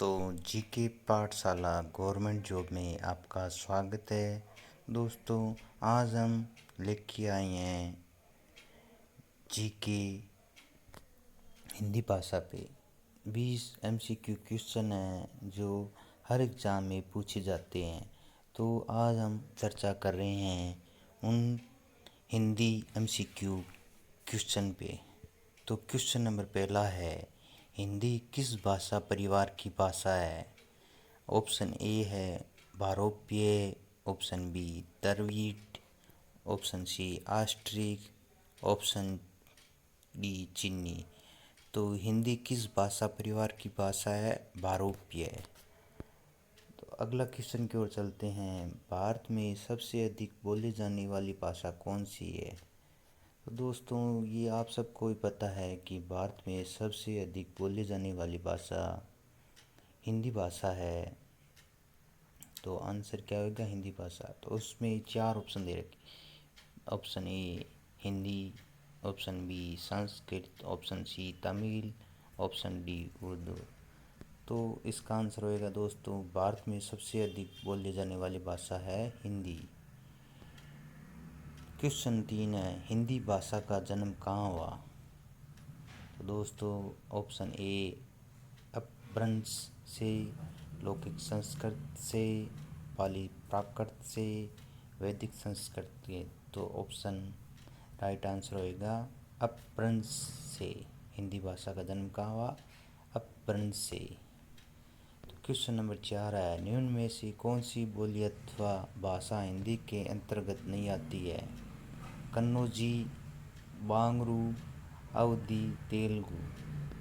दोस्तों, जीके पाठशाला government job में आपका स्वागत है। दोस्तों, आज हम लेके आए हैं जीके हिंदी भाषा पे 20 एमसीक्यू क्वेश्चन हैं जो हर एग्ज़ाम में पूछे जाते हैं। तो आज हम चर्चा कर रहे हैं उन हिंदी एमसीक्यू क्वेश्चन पे। तो क्वेश्चन नंबर पहला है, हिंदी किस भाषा परिवार की भाषा है? ऑप्शन ए है भारोपीय, ऑप्शन बी द्रविड़, option C Austric, option D चीनी। तो हिंदी किस भाषा परिवार की भाषा है? भारोपीय। तो अगला क्वेश्चन की ओर चलते हैं, भारत में सबसे अधिक बोली जाने वाली भाषा कौन सी है? तो दोस्तों, ये आप सबको ही पता है कि भारत में सबसे अधिक बोली जाने वाली भाषा हिंदी भाषा है। तो आंसर क्या होगा? हिंदी भाषा। तो उसमें 4 ऑप्शन दे रखे, option A Hindi, option B Sanskrit, option C Tamil, option D Urdu. तो इसका आंसर होएगा दोस्तों, भारत में सबसे अधिक बोली जाने वाली भाषा है हिंदी। क्वेश्चन 3 है, हिंदी भाषा का जन्म कहाँ हुआ? तो दोस्तों, ऑप्शन ए अपभ्रंश से, लौकिक संस्कृत से, पाली प्राकृत से, वैदिक संस्कृत के। तो ऑप्शन राइट आंसर होएगा अपभ्रंश से। हिंदी भाषा का जन्म कहाँ हुआ? अपभ्रंश से। तो क्वेश्चन नंबर 4 है, निम्न में से कौन सी बोली अथवा भाषा हिंदी के अंतर्गत नहीं आती है? कन्नौजी, बांगरू, अवधी, तेलुगु।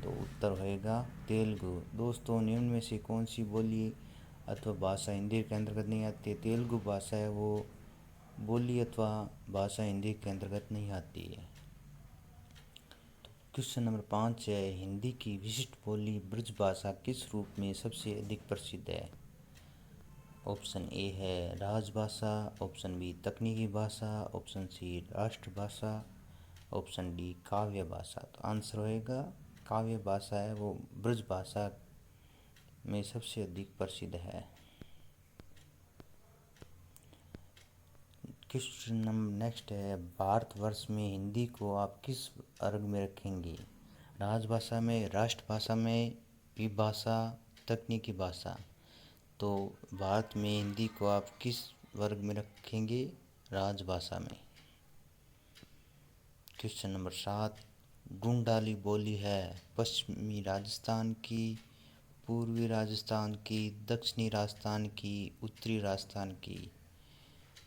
तो उत्तर होएगा तेलुगु। दोस्तों, निम्न में से कौन सी बोली अथवा भाषा हिंदी के अंतर्गत नहीं आती है? तेलुगु भाषा है वो बोली अथवा भाषा हिंदी के अंतर्गत नहीं आती है। तो क्वेश्चन नंबर 5 है, हिंदी की विशिष्ट बोली ब्रज भाषा किस रूप में सबसे अधिक प्रसिद्ध है? ऑप्शन ए है राजभाषा, ऑप्शन बी तकनीकी भाषा, ऑप्शन सी राष्ट्रभाषा, ऑप्शन डी काव्य भाषा। तो आंसर होएगा काव्य भाषा है वो ब्रज भाषा में सबसे अधिक प्रसिद्ध है। क्वेश्चन नंबर नेक्स्ट है, भारतवर्ष में हिंदी को आप किस वर्ग में रखेंगे? राजभाषा में, राष्ट्रभाषा में, विभाषा, तकनीकी भाषा। तो भारत में हिंदी को आप किस वर्ग में रखेंगे? राजभाषा में। क्वेश्चन नंबर 7, ढूंढाली बोली है पश्चिमी राजस्थान की, पूर्वी राजस्थान की, दक्षिणी राजस्थान की, उत्तरी राजस्थान की।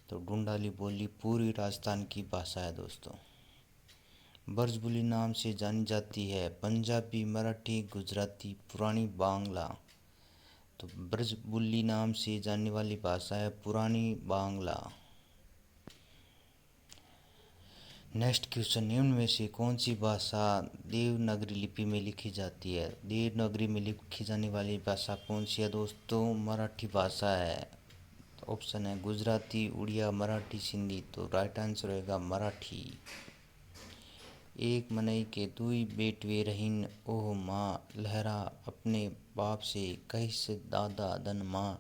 तो ढूंढाली बोली पूर्वी राजस्थान की भाषा है दोस्तों। ब्रजबुली नाम से जानी जाती है पंजाबी, मराठी, गुजराती, पुरानी बांग्ला। तो ब्रजबुली नाम से जानने वाली भाषा है पुरानी बांग्ला। नेक्स्ट क्वेश्चन, निम्न में से कौन सी भाषा देवनागरी लिपि में लिखी जाती है? देवनागरी में लिखी जाने वाली भाषा कौन सी है दोस्तों? मराठी भाषा है। ऑप्शन है गुजराती, उड़िया, मराठी, सिंधी। तो राइट आंसर होएगा मराठी। एक मनई के दुई बेटवे रहीन, ओह माँ लहरा अपने बाप से कहिस दादा धन माँ,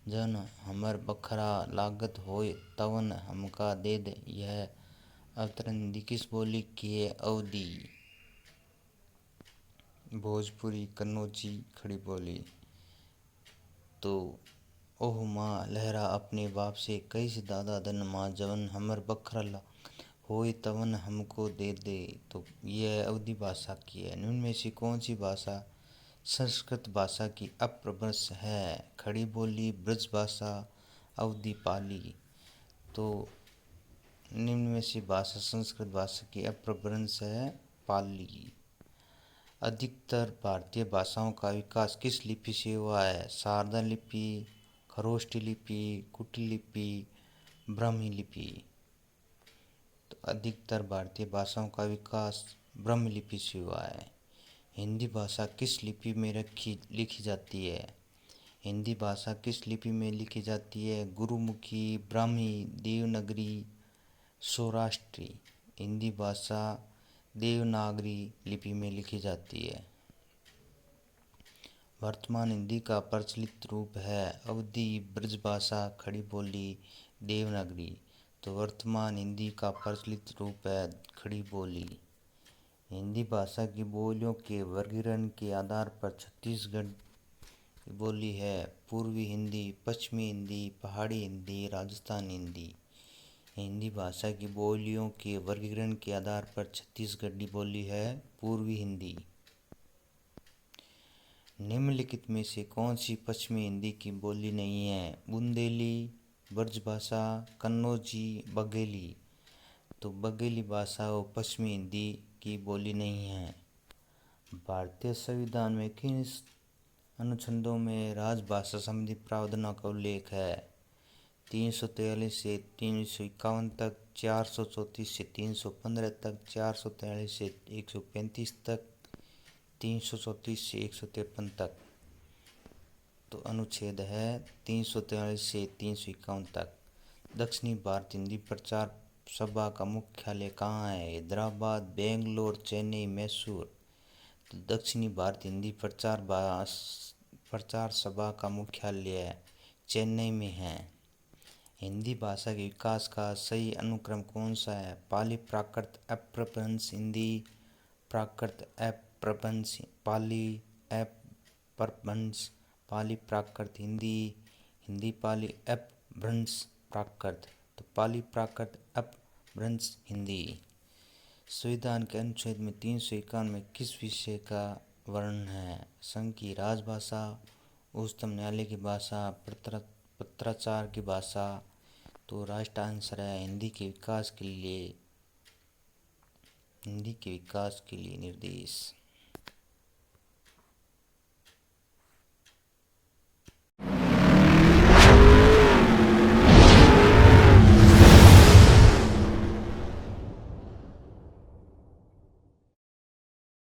जन हमर बखरा लागत होय तवन हमका दे दे। यह अवतरण हिंदी किस बोली की है? अवधी, भोजपुरी, कन्नौजी, खड़ी बोली। तो ओह माँ लहरा अपने बाप से कहिस दादा धन माँ, जवन हमर बखरा होय तवन हमको दे दे। तो यह अवधी भाषा की है। निम्न में से कौन सी भाषा संस्कृत भाषा की अपभ्रंश है? खड़ी बोली, ब्रज भाषा, अवधी, पाली। तो निम्न में से भाषा संस्कृत भाषा की अपभ्रंश है पाली। अधिकतर भारतीय भाषाओं का विकास किस लिपि से हुआ है? शारदा लिपि, खरोष्ठी लिपि, कुटिल लिपि, ब्राह्मी लिपि। तो अधिकतर भारतीय भाषाओं का विकास ब्राह्मी लिपि से हुआ है। हिंदी भाषा किस लिपि में लिखी जाती है? हिंदी भाषा किस लिपि में लिखी जाती है? गुरुमुखी, ब्राह्मी, देवनागरी, सौराष्ट्री। हिंदी भाषा देवनागरी लिपि में लिखी जाती है। वर्तमान हिंदी का प्रचलित रूप है अवधी, ब्रजभाषा, खड़ी बोली, देवनागरी। तो वर्तमान हिंदी का प्रचलित रूप है खड़ी बोली। हिंदी भाषा की बोलियों के वर्गीकरण के आधार पर छत्तीसगढ़ की बोली है पूर्वी हिंदी, पश्चिमी हिंदी, पहाड़ी हिंदी, राजस्थानी हिंदी। हिंदी भाषा की बोलियों के वर्गीकरण के आधार पर छत्तीसगढ़ी बोली है पूर्वी हिंदी। निम्नलिखित में से कौन सी पश्चिमी हिंदी की बोली नहीं है? बुंदेली, ब्रजभाषा, कन्नौजी, बघेली। तो बघेली भाषा और पश्चिमी हिंदी की बोली नहीं है। भारतीय संविधान में किन अनुच्छेदों में राजभाषा संबंधी प्रावधानों का उल्लेख है? 343 से 351 तक, 434 से 315 तक, 443 से 135 तक, 334 से 153 तक। तो अनुच्छेद है 343 से 351 तक। दक्षिणी भारत हिंदी प्रचार सभा का मुख्यालय कहाँ है? हैदराबाद, बेंगलोर, चेन्नई, मैसूर। तो दक्षिणी भारत हिंदी प्रचार सभा का मुख्यालय चेन्नई में है। हिंदी भाषा के विकास का सही अनुक्रम कौन सा है? पाली प्राकृत अपभ्रंश हिंदी प्राकृत अपभ्रंश, पाली अपभ्रंश, पाली प्राकृत हिंदी, हिंदी पाली अपभ्रंश प्राकृत। तो पाली प्राकृत अपभ्रंश हिंदी। संविधान के अनुच्छेद में 351 में किस विषय का वर्णन है? संघ की राजभाषा, उच्चतम न्यायालय की भाषा, पत्राचार की भाषा। तो राष्ट्र आंसर है हिंदी के विकास के लिए निर्देश।